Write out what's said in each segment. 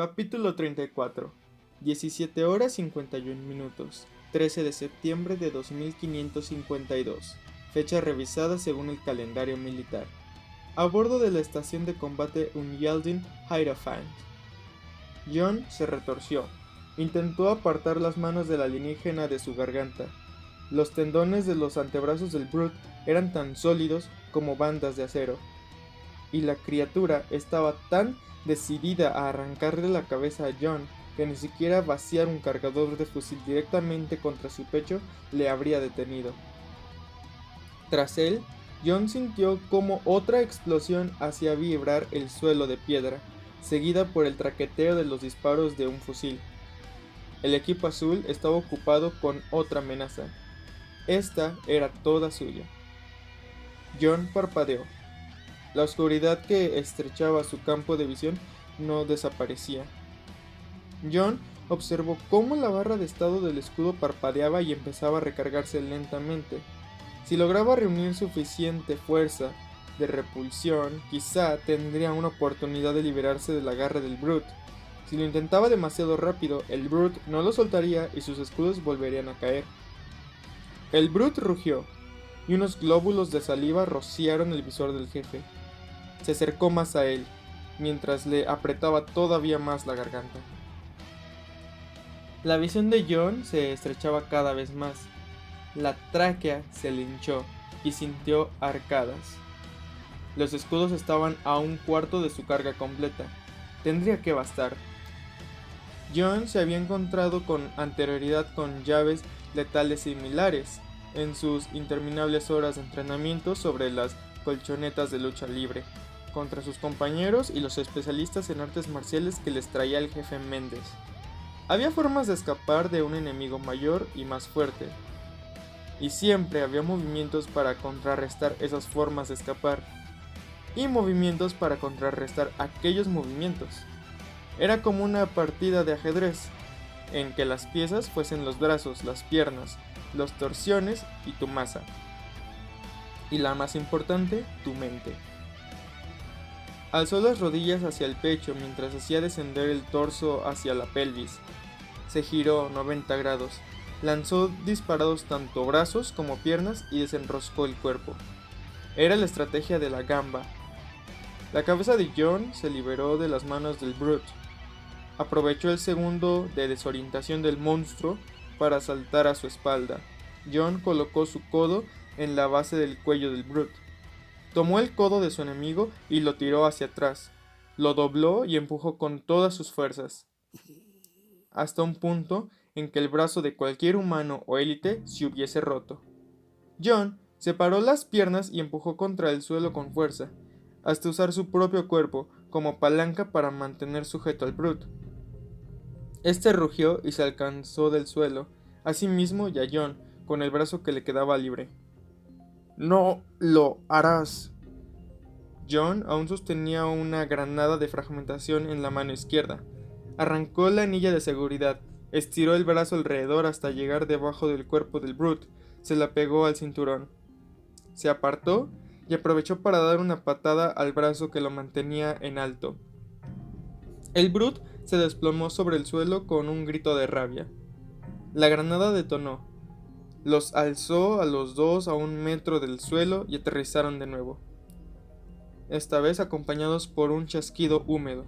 Capítulo 34. 17 horas 51 minutos. 13 de septiembre de 2552. Fecha revisada según el calendario militar. A bordo de la estación de combate Unyaldin Hierophant. Jon se retorció. Intentó apartar las manos del alienígena de su garganta. Los tendones de los antebrazos del Brute eran tan sólidos como bandas de acero. Y la criatura estaba tan decidida a arrancarle la cabeza a Jon que ni siquiera vaciar un cargador de fusil directamente contra su pecho le habría detenido. Tras él, Jon sintió como otra explosión hacía vibrar el suelo de piedra, seguida por el traqueteo de los disparos de un fusil. El equipo azul estaba ocupado con otra amenaza. Esta era toda suya. Jon parpadeó. La oscuridad que estrechaba su campo de visión no desaparecía. Jon observó cómo la barra de estado del escudo parpadeaba y empezaba a recargarse lentamente. Si lograba reunir suficiente fuerza de repulsión, quizá tendría una oportunidad de liberarse del agarre del Brute. Si lo intentaba demasiado rápido, el Brute no lo soltaría y sus escudos volverían a caer. El Brute rugió, y unos glóbulos de saliva rociaron el visor del jefe. Se acercó más a él, mientras le apretaba todavía más la garganta. La visión de Jon se estrechaba cada vez más. La tráquea se le hinchó y sintió arcadas. Los escudos estaban a un cuarto de su carga completa. Tendría que bastar. Jon se había encontrado con anterioridad con llaves letales similares en sus interminables horas de entrenamiento sobre las colchonetas de lucha libre, contra sus compañeros y los especialistas en artes marciales que les traía el jefe Méndez. Había formas de escapar de un enemigo mayor y más fuerte, y siempre había movimientos para contrarrestar esas formas de escapar, y movimientos para contrarrestar aquellos movimientos. Era como una partida de ajedrez, en que las piezas fuesen los brazos, las piernas, los torsiones y tu masa. Y la más importante, tu mente. Alzó las rodillas hacia el pecho mientras hacía descender el torso hacia la pelvis. Se giró 90 grados, lanzó disparados tanto brazos como piernas y desenroscó el cuerpo. Era la estrategia de la gamba. La cabeza de Jon se liberó de las manos del Brute. Aprovechó el segundo de desorientación del monstruo para saltar a su espalda. Jon colocó su codo en la base del cuello del Brute. Tomó el codo de su enemigo y lo tiró hacia atrás. Lo dobló y empujó con todas sus fuerzas, hasta un punto en que el brazo de cualquier humano o élite se hubiese roto. Jon separó las piernas y empujó contra el suelo con fuerza, hasta usar su propio cuerpo como palanca para mantener sujeto al Brute. Este rugió y se alcanzó del suelo, asimismo y a Jon, con el brazo que le quedaba libre. ¡No lo harás! Jon aún sostenía una granada de fragmentación en la mano izquierda. Arrancó la anilla de seguridad, estiró el brazo alrededor hasta llegar debajo del cuerpo del Brute, se la pegó al cinturón. Se apartó y aprovechó para dar una patada al brazo que lo mantenía en alto. El Brute se desplomó sobre el suelo con un grito de rabia. La granada detonó. Los alzó a los dos a 1 metro del suelo y aterrizaron de nuevo. Esta vez acompañados por un chasquido húmedo,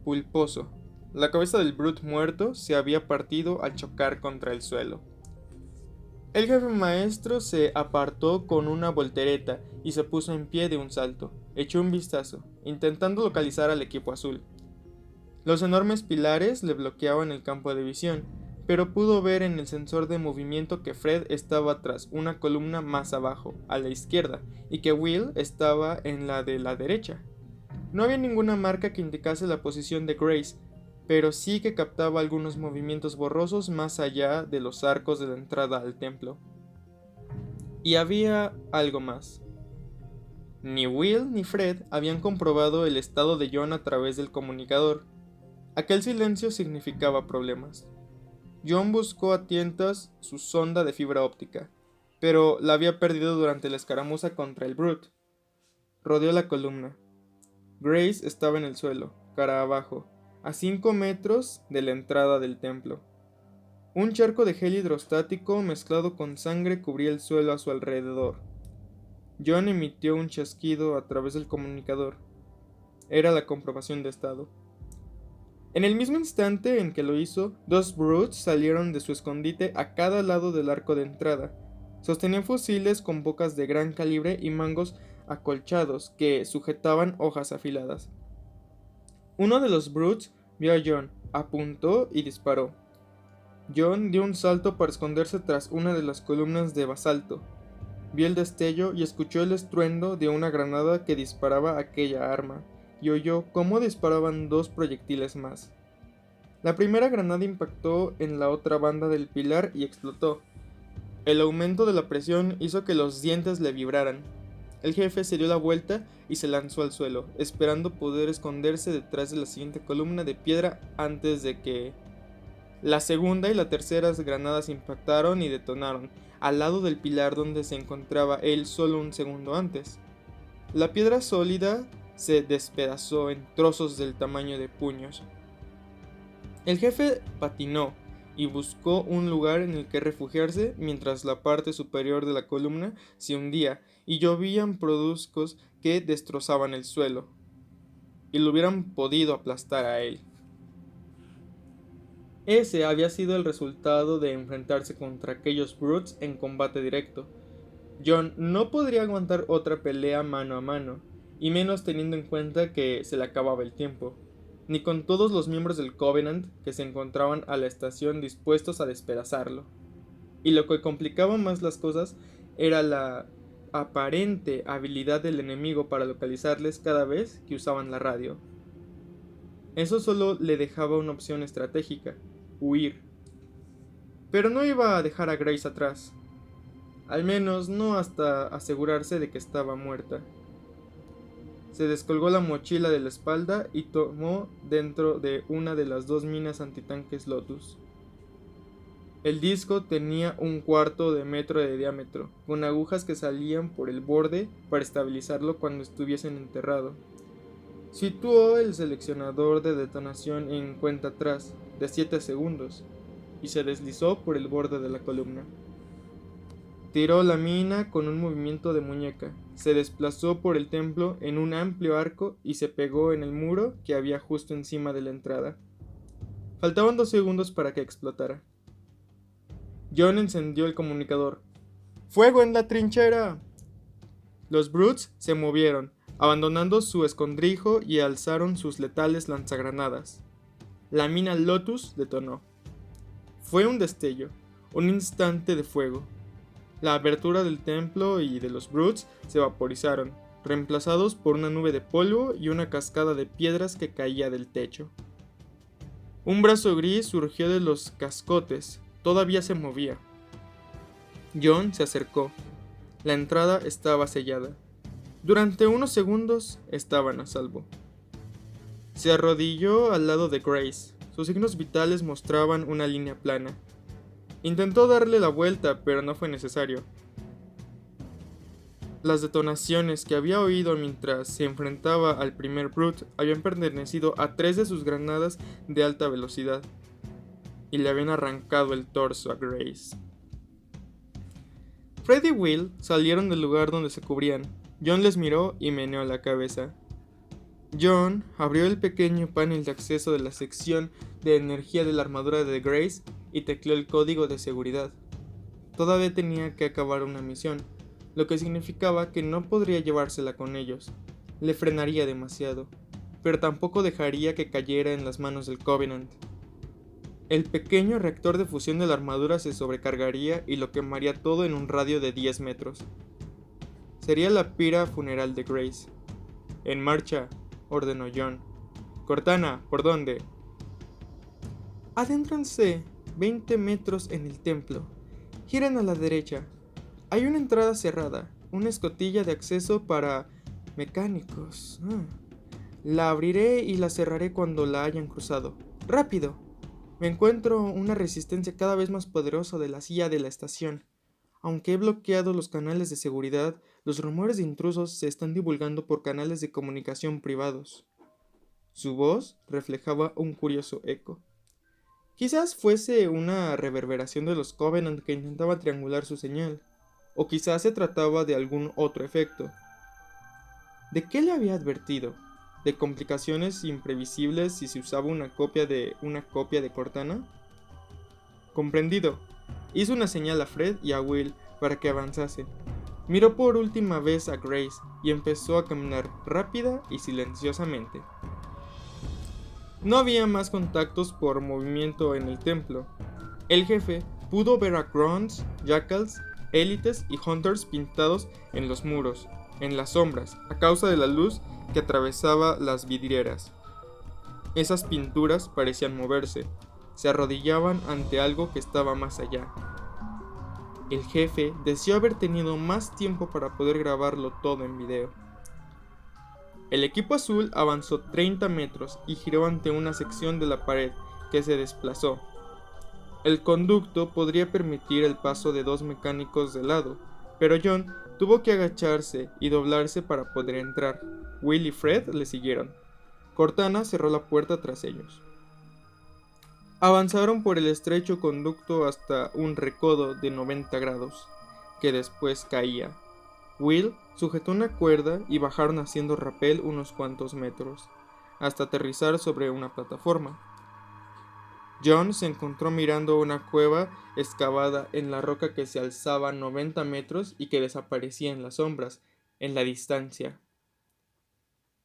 pulposo. La cabeza del Brute muerto se había partido al chocar contra el suelo. El jefe maestro se apartó con una voltereta y se puso en pie de un salto. Echó un vistazo, intentando localizar al equipo azul. Los enormes pilares le bloqueaban el campo de visión, pero pudo ver en el sensor de movimiento que Fred estaba tras una columna más abajo, a la izquierda, y que Will estaba en la de la derecha. No había ninguna marca que indicase la posición de Grace, pero sí que captaba algunos movimientos borrosos más allá de los arcos de la entrada al templo. Y había algo más. Ni Will ni Fred habían comprobado el estado de Jon a través del comunicador. Aquel silencio significaba problemas. Jon buscó a tientas su sonda de fibra óptica, pero la había perdido durante la escaramuza contra el Brute. Rodeó la columna. Grace estaba en el suelo, cara abajo, a 5 metros de la entrada del templo. Un charco de gel hidrostático mezclado con sangre cubría el suelo a su alrededor. John emitió un chasquido a través del comunicador. Era la comprobación de estado. En el mismo instante en que lo hizo, 2 brutes salieron de su escondite a cada lado del arco de entrada. Sostenían fusiles con bocas de gran calibre y mangos acolchados que sujetaban hojas afiladas. Uno de los brutes vio a John, apuntó y disparó. John dio un salto para esconderse tras una de las columnas de basalto. Vio el destello y escuchó el estruendo de una granada que disparaba aquella arma, y oyó cómo disparaban 2 proyectiles más. La primera granada impactó en la otra banda del pilar y explotó. El aumento de la presión hizo que los dientes le vibraran. El jefe se dio la vuelta y se lanzó al suelo, esperando poder esconderse detrás de la siguiente columna de piedra antes de que... La segunda y la tercera granadas impactaron y detonaron, al lado del pilar donde se encontraba él solo un segundo antes. La piedra sólida se despedazó en trozos del tamaño de puños. El jefe patinó y buscó un lugar en el que refugiarse mientras la parte superior de la columna se hundía y llovían pedruscos que destrozaban el suelo, y lo hubieran podido aplastar a él. Ese había sido el resultado de enfrentarse contra aquellos brutes en combate directo. John no podría aguantar otra pelea mano a mano, y menos teniendo en cuenta que se le acababa el tiempo, ni con todos los miembros del Covenant que se encontraban a la estación dispuestos a despedazarlo. Y lo que complicaba más las cosas era la aparente habilidad del enemigo para localizarles cada vez que usaban la radio. Eso solo le dejaba una opción estratégica: huir. Pero no iba a dejar a Grace atrás, al menos no hasta asegurarse de que estaba muerta. Se descolgó la mochila de la espalda y tomó dentro de una de las 2 minas antitanques Lotus. El disco tenía 1/4 de metro de diámetro, con agujas que salían por el borde para estabilizarlo cuando estuviesen enterrado. Situó el seleccionador de detonación en cuenta atrás, de 7 segundos, y se deslizó por el borde de la columna. Tiró la mina con un movimiento de muñeca, se desplazó por el templo en un amplio arco y se pegó en el muro que había justo encima de la entrada. Faltaban 2 segundos para que explotara. John encendió el comunicador. ¡Fuego en la trinchera! Los brutes se movieron, abandonando su escondrijo, y alzaron sus letales lanzagranadas. La mina Lotus detonó. Fue un destello, un instante de fuego. La abertura del templo y de los brutes se vaporizaron, reemplazados por una nube de polvo y una cascada de piedras que caía del techo. Un brazo gris surgió de los cascotes, todavía se movía. John se acercó. La entrada estaba sellada. Durante unos segundos estaban a salvo. Se arrodilló al lado de Grace. Sus signos vitales mostraban una línea plana. Intentó darle la vuelta, pero no fue necesario. Las detonaciones que había oído mientras se enfrentaba al primer brute habían pertenecido a 3 de sus granadas de alta velocidad, y le habían arrancado el torso a Grace. Fred y Will salieron del lugar donde se cubrían. John les miró y meneó la cabeza. John abrió el pequeño panel de acceso de la sección de energía de la armadura de Grace y tecleó el código de seguridad. Todavía tenía que acabar una misión, lo que significaba que no podría llevársela con ellos. Le frenaría demasiado, pero tampoco dejaría que cayera en las manos del Covenant. El pequeño reactor de fusión de la armadura se sobrecargaría y lo quemaría todo en un radio de 10 metros. Sería la pira funeral de Grace. «En marcha», ordenó John. «Cortana, ¿por dónde?» «Adéntrense 20 metros en el templo. Giren a la derecha. Hay una entrada cerrada, una escotilla de acceso para mecánicos. La abriré y la cerraré cuando la hayan cruzado. ¡Rápido! Me encuentro una resistencia cada vez más poderosa de la CIA de la estación. Aunque he bloqueado los canales de seguridad, los rumores de intrusos se están divulgando por canales de comunicación privados. Su voz reflejaba un curioso eco. Quizás fuese una reverberación de los Covenant que intentaba triangular su señal, o quizás se trataba de algún otro efecto. ¿De qué le había advertido? ¿De complicaciones imprevisibles si se usaba una copia de Cortana? Comprendido. Hizo una señal a Fred y a Will para que avanzasen. Miró por última vez a Grace y empezó a caminar rápida y silenciosamente. No había más contactos por movimiento en el templo. El jefe pudo ver a Grunts, Jackals, élites y Hunters pintados en los muros, en las sombras, a causa de la luz que atravesaba las vidrieras. Esas pinturas parecían moverse, se arrodillaban ante algo que estaba más allá. El jefe deseó haber tenido más tiempo para poder grabarlo todo en video. El equipo azul avanzó 30 metros y giró ante una sección de la pared que se desplazó. El conducto podría permitir el paso de 2 mecánicos de lado, pero John tuvo que agacharse y doblarse para poder entrar. Will y Fred le siguieron. Cortana cerró la puerta tras ellos. Avanzaron por el estrecho conducto hasta un recodo de 90 grados, que después caía. Will sujetó una cuerda y bajaron haciendo rapel unos cuantos metros, hasta aterrizar sobre una plataforma. John se encontró mirando una cueva excavada en la roca que se alzaba 90 metros y que desaparecía en las sombras, en la distancia.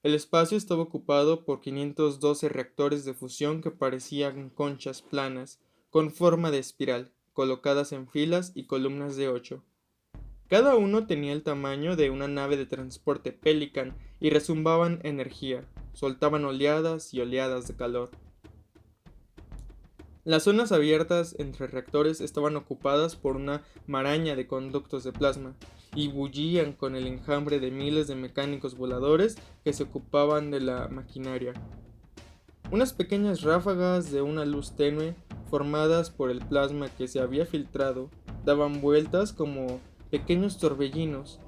El espacio estaba ocupado por 512 reactores de fusión que parecían conchas planas, con forma de espiral, colocadas en filas y columnas de 8. Cada uno tenía el tamaño de una nave de transporte Pelican y rezumbaban energía, soltaban oleadas y oleadas de calor. Las zonas abiertas entre reactores estaban ocupadas por una maraña de conductos de plasma, y bullían con el enjambre de miles de mecánicos voladores que se ocupaban de la maquinaria. Unas pequeñas ráfagas de una luz tenue, formadas por el plasma que se había filtrado, daban vueltas como pequeños torbellinos,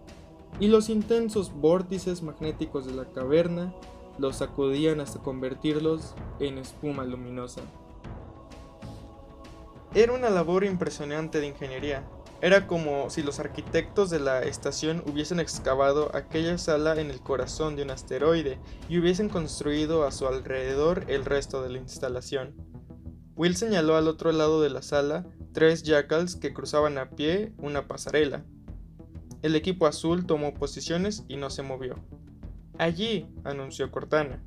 y los intensos vórtices magnéticos de la caverna los sacudían hasta convertirlos en espuma luminosa. Era una labor impresionante de ingeniería. Era como si los arquitectos de la estación hubiesen excavado aquella sala en el corazón de un asteroide y hubiesen construido a su alrededor el resto de la instalación. Will señaló al otro lado de la sala 3 Jackals que cruzaban a pie una pasarela. El equipo azul tomó posiciones y no se movió. Allí, anunció Cortana.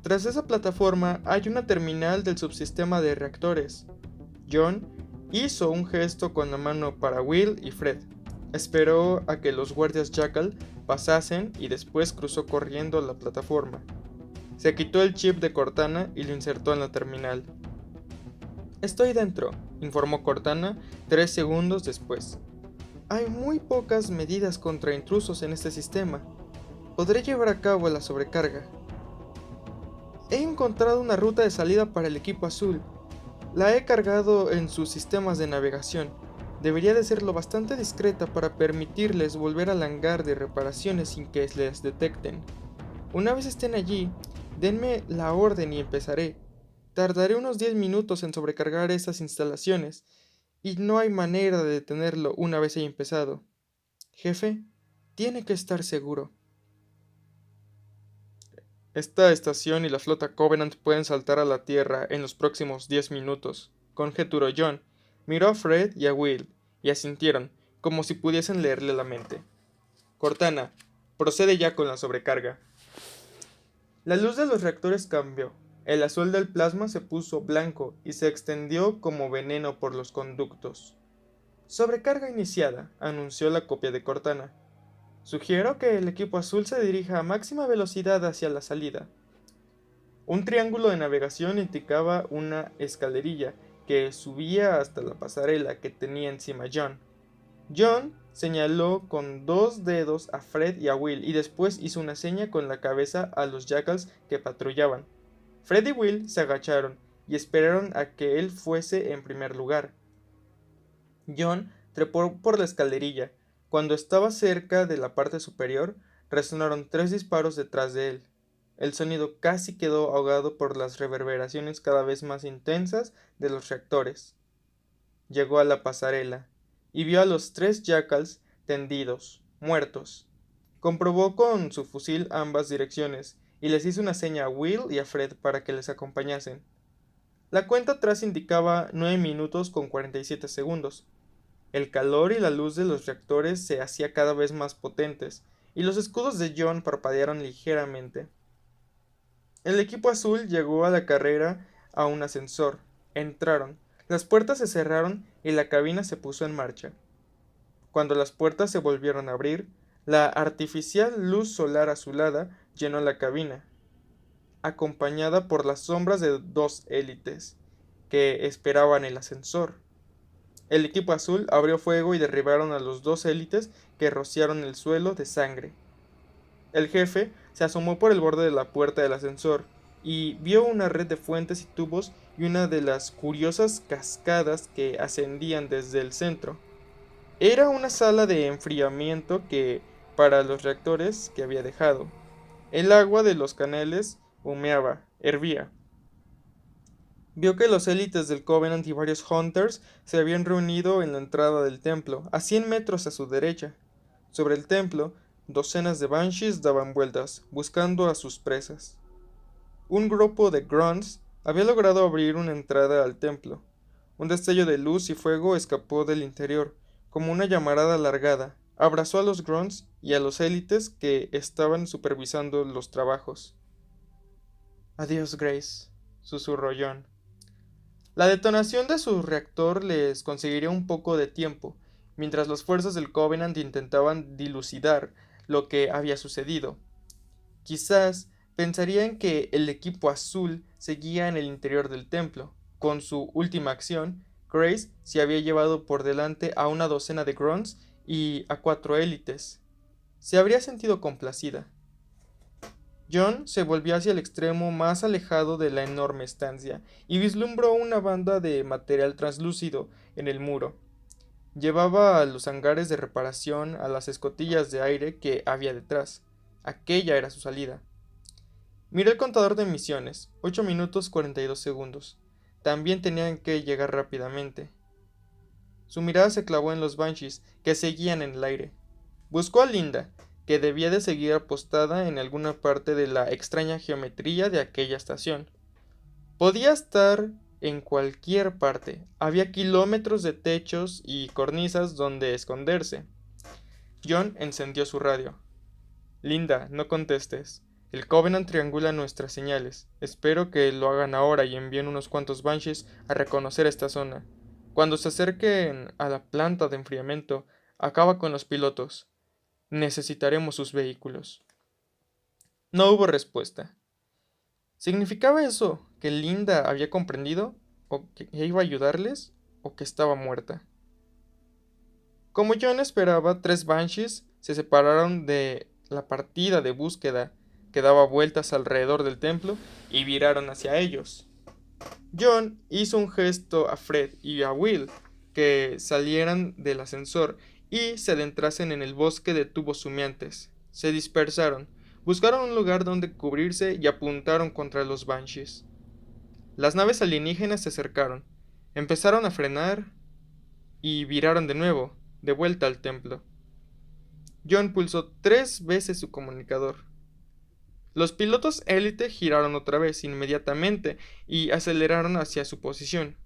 Tras esa plataforma hay una terminal del subsistema de reactores. John hizo un gesto con la mano para Will y Fred. Esperó a que los guardias Jackal pasasen y después cruzó corriendo la plataforma. Se quitó el chip de Cortana y lo insertó en la terminal. Estoy dentro, informó Cortana 3 segundos después. Hay muy pocas medidas contra intrusos en este sistema. Podré llevar a cabo la sobrecarga. He encontrado una ruta de salida para el equipo azul. La he cargado en sus sistemas de navegación. Debería de ser lo bastante discreta para permitirles volver al hangar de reparaciones sin que les detecten. Una vez estén allí, denme la orden y empezaré. Tardaré unos 10 minutos en sobrecargar esas instalaciones, y no hay manera de detenerlo una vez haya empezado. Jefe, tiene que estar seguro. Esta estación y la flota Covenant pueden saltar a la Tierra en los próximos 10 minutos, conjeturó John. Miró a Fred y a Will, y asintieron, como si pudiesen leerle la mente. Cortana, procede ya con la sobrecarga. La luz de los reactores cambió. El azul del plasma se puso blanco y se extendió como veneno por los conductos. Sobrecarga iniciada, anunció la copia de Cortana. Sugiero que el equipo azul se dirija a máxima velocidad hacia la salida. Un triángulo de navegación indicaba una escalerilla que subía hasta la pasarela que tenía encima John. John señaló con 2 dedos a Fred y a Will y después hizo una seña con la cabeza a los Jackals que patrullaban. Fred y Will se agacharon y esperaron a que él fuese en primer lugar. John trepó por la escalerilla. Cuando estaba cerca de la parte superior, resonaron 3 disparos detrás de él. El sonido casi quedó ahogado por las reverberaciones cada vez más intensas de los reactores. Llegó a la pasarela y vio a los 3 Jackals tendidos, muertos. Comprobó con su fusil ambas direcciones y les hizo una seña a Will y a Fred para que les acompañasen. La cuenta atrás indicaba 9 minutos con 47 segundos. El calor y la luz de los reactores se hacía cada vez más potentes, y los escudos de John parpadearon ligeramente. El equipo azul llegó a la carrera a un ascensor. Entraron. Las puertas se cerraron y la cabina se puso en marcha. Cuando las puertas se volvieron a abrir, la artificial luz solar azulada llenó la cabina, acompañada por las sombras de 2 élites que esperaban el ascensor. El equipo azul abrió fuego y derribaron a los 2 élites que rociaron el suelo de sangre. El jefe se asomó por el borde de la puerta del ascensor y vio una red de fuentes y tubos y una de las curiosas cascadas que ascendían desde el centro. Era una sala de enfriamiento para los reactores que había dejado. El agua de los canales humeaba, hervía. Vio que los élites del Covenant y varios Hunters se habían reunido en la entrada del templo, a 100 metros a su derecha. Sobre el templo, docenas de Banshees daban vueltas, buscando a sus presas. Un grupo de Grunts había logrado abrir una entrada al templo. Un destello de luz y fuego escapó del interior, como una llamarada alargada. Abrazó a los Grunts y a los élites que estaban supervisando los trabajos. «Adiós, Grace», susurró John. La detonación de su reactor les conseguiría un poco de tiempo, mientras las fuerzas del Covenant intentaban dilucidar lo que había sucedido. Quizás pensarían que el equipo azul seguía en el interior del templo. Con su última acción, Grace se había llevado por delante a una docena de Grunts y a 4 élites. Se habría sentido complacida. John se volvió hacia el extremo más alejado de la enorme estancia y vislumbró una banda de material translúcido en el muro. Llevaba a los hangares de reparación a las escotillas de aire que había detrás. Aquella era su salida. Miró el contador de emisiones, 8 minutos 42 segundos. También tenían que llegar rápidamente. Su mirada se clavó en los Banshees, que seguían en el aire. Buscó a Linda, que debía de seguir apostada en alguna parte de la extraña geometría de aquella estación. Podía estar en cualquier parte. Había kilómetros de techos y cornisas donde esconderse. John encendió su radio. «Linda, no contestes. El Covenant triangula nuestras señales. Espero que lo hagan ahora y envíen unos cuantos Banshees a reconocer esta zona. Cuando se acerquen a la planta de enfriamiento, acaba con los pilotos. Necesitaremos sus vehículos». No hubo respuesta. ¿Significaba eso que Linda había comprendido, o que iba a ayudarles, o que estaba muerta? Como John esperaba, 3 Banshees se separaron de la partida de búsqueda que daba vueltas alrededor del templo y viraron hacia ellos. John hizo un gesto a Fred y a Will que salieran del ascensor y se adentrasen en el bosque de tubos humeantes. Se dispersaron, buscaron un lugar donde cubrirse y apuntaron contra los Banshees. Las naves alienígenas se acercaron, empezaron a frenar y viraron de nuevo, de vuelta al templo. John pulsó 3 veces su comunicador. Los pilotos élite giraron otra vez inmediatamente y aceleraron hacia su posición.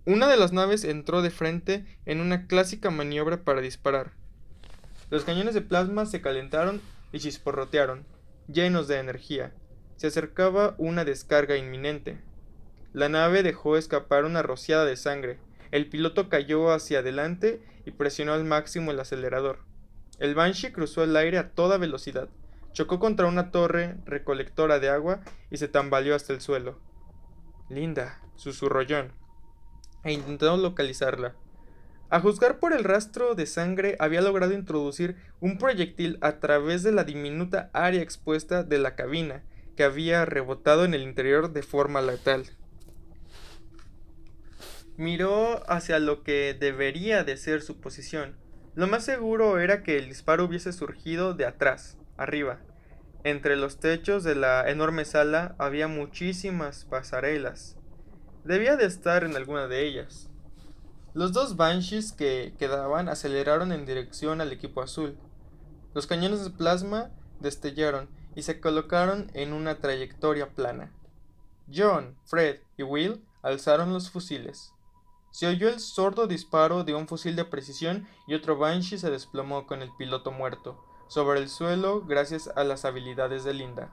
Una de las naves entró de frente en una clásica maniobra para disparar. Los cañones de plasma se calentaron y chisporrotearon, llenos de energía. Se acercaba una descarga inminente. La nave dejó escapar una rociada de sangre. El piloto cayó hacia adelante y presionó al máximo el acelerador. El Banshee cruzó el aire a toda velocidad. Chocó contra una torre recolectora de agua y se tambaleó hasta el suelo. «Linda», susurró John, e intentó localizarla. A juzgar por el rastro de sangre, había logrado introducir un proyectil a través de la diminuta área expuesta de la cabina, que había rebotado en el interior de forma letal. Miró hacia lo que debería de ser su posición. Lo más seguro era que el disparo hubiese surgido de atrás, arriba. Entre los techos de la enorme sala había muchísimas pasarelas. Debía de estar en alguna de ellas. Los dos Banshees que quedaban aceleraron en dirección al equipo azul. Los cañones de plasma destellaron y se colocaron en una trayectoria plana. John, Fred y Will alzaron los fusiles. Se oyó el sordo disparo de un fusil de precisión y otro Banshee se desplomó con el piloto muerto sobre el suelo gracias a las habilidades de Linda.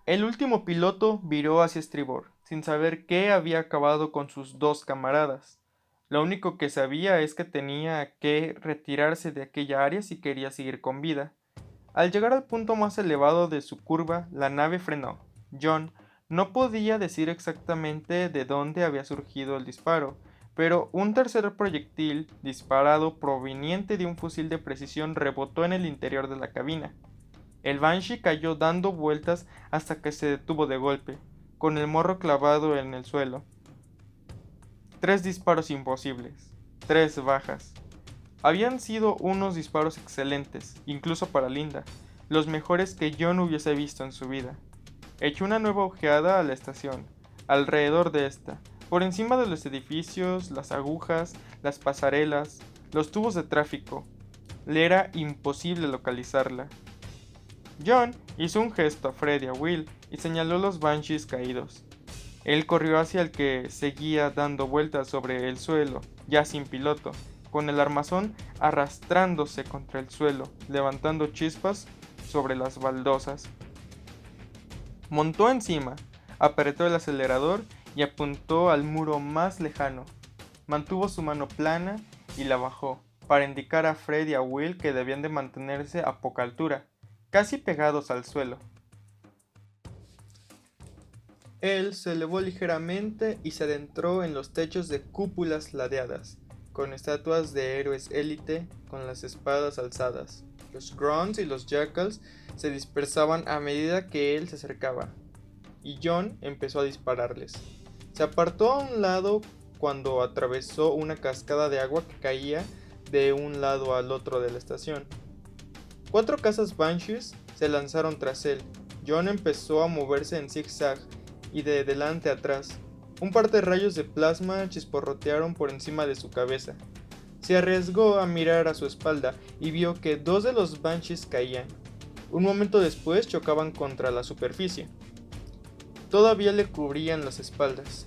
El último piloto viró hacia estribor, sin saber qué había acabado con sus dos camaradas. Lo único que sabía es que tenía que retirarse de aquella área si quería seguir con vida. Al llegar al punto más elevado de su curva, la nave frenó. John no podía decir exactamente de dónde había surgido el disparo, pero un tercer proyectil disparado proveniente de un fusil de precisión rebotó en el interior de la cabina. El Banshee cayó dando vueltas hasta que se detuvo de golpe, con el morro clavado en el suelo. 3 disparos imposibles, 3 bajas. Habían sido unos disparos excelentes, incluso para Linda, los mejores que John hubiese visto en su vida. Echó una nueva ojeada a la estación, alrededor de esta, por encima de los edificios, las agujas, las pasarelas, los tubos de tráfico. Le era imposible localizarla. John hizo un gesto a Fred y a Will y señaló los Banshees caídos. Él corrió hacia el que seguía dando vueltas sobre el suelo, ya sin piloto, con el armazón arrastrándose contra el suelo, levantando chispas sobre las baldosas. Montó encima, apretó el acelerador y apuntó al muro más lejano. Mantuvo su mano plana y la bajó, para indicar a Fred y a Will que debían de mantenerse a poca altura, casi pegados al suelo. Él se elevó ligeramente y se adentró en los techos de cúpulas ladeadas, con estatuas de héroes élite con las espadas alzadas. Los Grunts y los Jackals se dispersaban a medida que él se acercaba, y John empezó a dispararles. Se apartó a un lado cuando atravesó una cascada de agua que caía de un lado al otro de la estación. 4 cazas Banshees se lanzaron tras él. John empezó a moverse en zigzag y de delante a atrás. Un par de rayos de plasma chisporrotearon por encima de su cabeza. Se arriesgó a mirar a su espalda y vio que 2 de los Banshees caían. Un momento después chocaban contra la superficie. Todavía le cubrían las espaldas.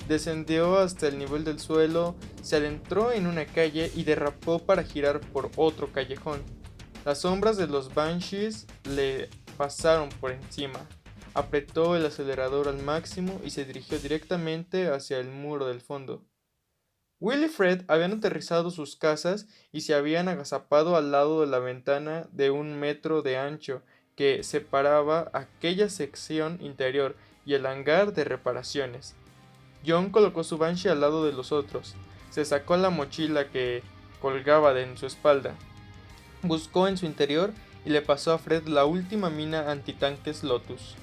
Descendió hasta el nivel del suelo, se adentró en una calle y derrapó para girar por otro callejón. Las sombras de los Banshees le pasaron por encima. Apretó el acelerador al máximo y se dirigió directamente hacia el muro del fondo. Will y Fred habían aterrizado sus casas y se habían agazapado al lado de la ventana de 1 metro de ancho que separaba aquella sección interior y el hangar de reparaciones. John colocó su Banshee al lado de los otros. Se sacó la mochila que colgaba en su espalda. Buscó en su interior y le pasó a Fred la última mina antitanques Lotus.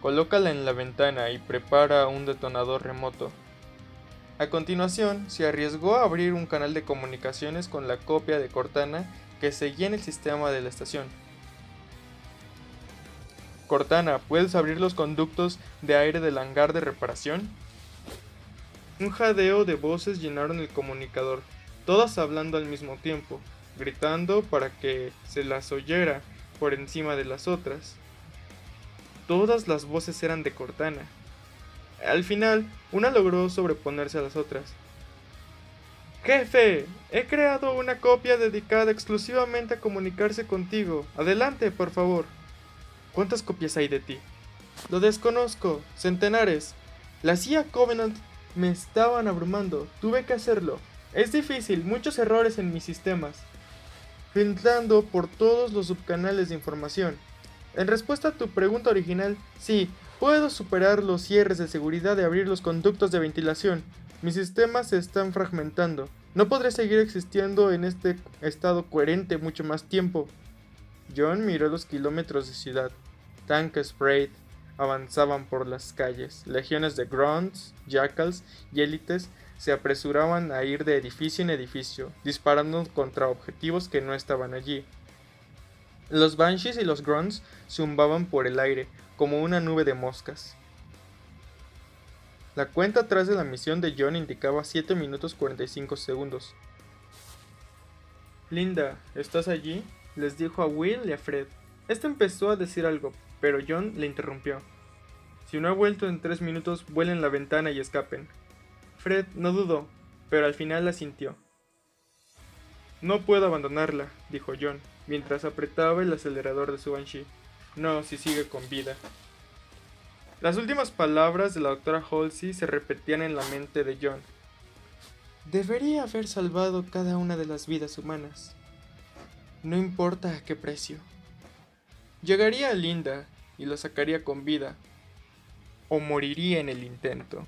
Colócala en la ventana y prepara un detonador remoto. A continuación, se arriesgó a abrir un canal de comunicaciones con la copia de Cortana que seguía en el sistema de la estación. Cortana, ¿puedes abrir los conductos de aire del hangar de reparación? Un jadeo de voces llenaron el comunicador, todas hablando al mismo tiempo, gritando para que se las oyera por encima de las otras. Todas las voces eran de Cortana. Al final, una logró sobreponerse a las otras. Jefe, he creado una copia dedicada exclusivamente a comunicarse contigo. Adelante, por favor. ¿Cuántas copias hay de ti? Lo desconozco, centenares. La CIA Covenant me estaban abrumando, tuve que hacerlo. Es difícil, muchos errores en mis sistemas. Filtrando por todos los subcanales de información. En respuesta a tu pregunta original, sí, puedo superar los cierres de seguridad y abrir los conductos de ventilación. Mis sistemas se están fragmentando. No podré seguir existiendo en este estado coherente mucho más tiempo. John miró los kilómetros de ciudad. Tanques Braid avanzaban por las calles. Legiones de Grunts, Jackals y élites se apresuraban a ir de edificio en edificio, disparando contra objetivos que no estaban allí. Los Banshees y los Grunts zumbaban por el aire, como una nube de moscas. La cuenta atrás de la misión de John indicaba 7 minutos 45 segundos. Linda, ¿estás allí?, les dijo a Will y a Fred. Este empezó a decir algo, pero John le interrumpió. Si no ha vuelto en 3 minutos, vuelen la ventana y escapen. Fred no dudó, pero al final asintió. No puedo abandonarla, dijo John, mientras apretaba el acelerador de su Banshee. No, si sigue con vida. Las últimas palabras de la doctora Halsey se repetían en la mente de John. Debería haber salvado cada una de las vidas humanas. No importa a qué precio. Llegaría a Linda y la sacaría con vida, o moriría en el intento.